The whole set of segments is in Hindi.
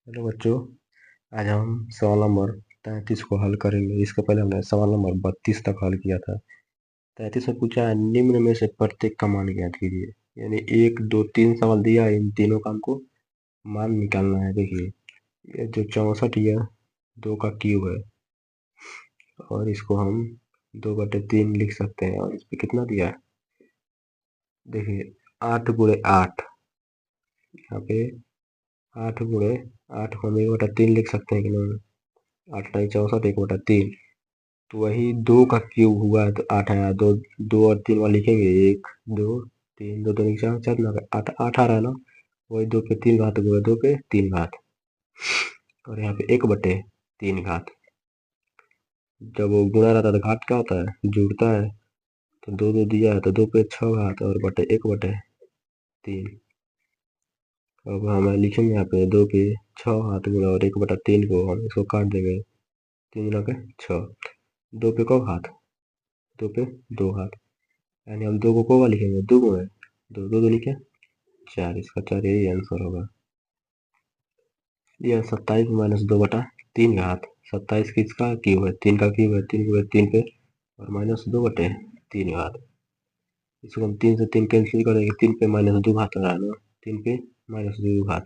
हेलो बच्चों, आज हम सवाल नंबर 33 को हल करेंगे। इसके पहले हमने सवाल नंबर 32 तक हल किया था। 33 में पूछा है निम्न में से प्रत्येक का मान ज्ञात कीजिए। यानी 1, 2, 3 सवाल दिया है, इन तीनों का हमको मान निकालना है। देखिए, ये जो 64 या 2 का क्यूब है और इसको हम 2/3 लिख सकते हैं। और इस पे कितना दिया है, देखिए 8 × 8, यहाँ पे 8 × 8 को हम 1/3 लिख सकते हैं कि नहीं। 8×64 1/3। तो वही 2 का क्यूब हुआ है तो 8 आया। 2 2 और 3 वाला लिखेंगे, 1 2 3, 2 2 4 4 9 8 8 आ रहा है ना। वही 2 पे 3 घात हुआ, 2 पे 3 घात और यहाँ पे 1/3 घात। जब वो गुणा रहता है तो घात क्या होता है, जुड़ता है। तो 2 2 दिया है तो 2 पे 6 घात और बटे 1/3। अब हम लिखेंगे यहाँ पे 2 पे 6 घात गुणा और 1/3 को हम इसको काट देंगे। 3 गुना के 6, 2 पे को घात, 2 पे 2 घात। यानी हम 2 को कोगा लिखेंगे, 2 गुणे 2, 2 दूनी क्या 4। इसका 4 यही आंसर होगा। यह 27 - 2/3 घात। 27 किसका क्यूब है, 3 का क्यूब है। 3 पे और -2/3 घात। इसको हम 3 से 3 कैंसिल करेंगे, 3 पे -2 घात आ रहा है ना, 3 पे -2 घात।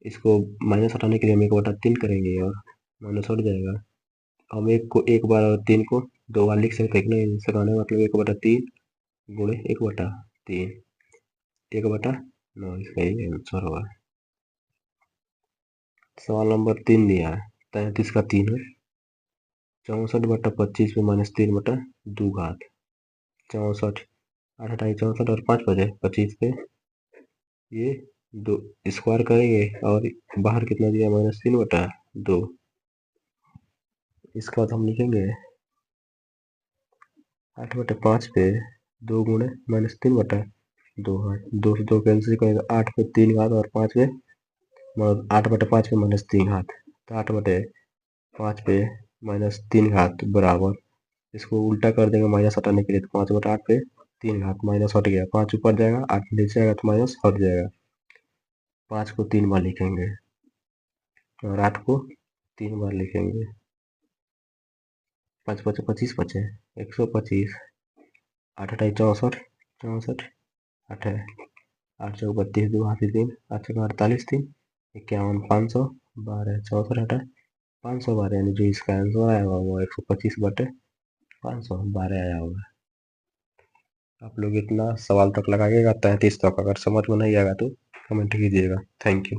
इसको माइनस हटाने के लिए हम 1/3 करेंगे और माइनस हट जाएगा। हम एक को एक बार और 3 को 2 बार लिख सकते हैं कि नहीं। इसका मतलब 1/3 गुणे 1/3, 1/9। इसका यही आंसर होगा। सवाल नंबर 3 दिया है, 33 का 3 है। 64/25 पे -3/2 घात। 64, 8 8 64 और 5 बचे 25 पे ये 2 स्क्वायर करेंगे और बाहर कितना दिया, -3/2। इसके बाद हम लिखेंगे 8/5 पे 2 गुणे -3/2 है। 2 से 2 कैंसिल करेंगे, 8 पे 3 घात और 5 पे 8/5 पे -3 घात। तो 8/5 पे -3 घात बराबर, इसको उल्टा कर देंगे माइनस हटाने के लिए। तो 5/8 पे 3 घात माइनस हट गया, 5 ऊपर जाएगा 8 नीचे आएगा तो माइनस हट जाएगा। 5 को 3 बार लिखेंगे और 8 को 3 बार लिखेंगे। 5 5 25 बचे 125। 8 8 64 64, 8 8 चौक 32, 2 हाथी 3, 8 चौक 48, 3 51, 500 12, 64 हटा 512। यानी जो इसका आंसर आया होगा वो 125/512 आया होगा। आप लोग इतना सवाल तक लगाइएगा 33 तक। अगर समझ में नहीं आएगा तो कमेंट कीजिएगा। Thank you.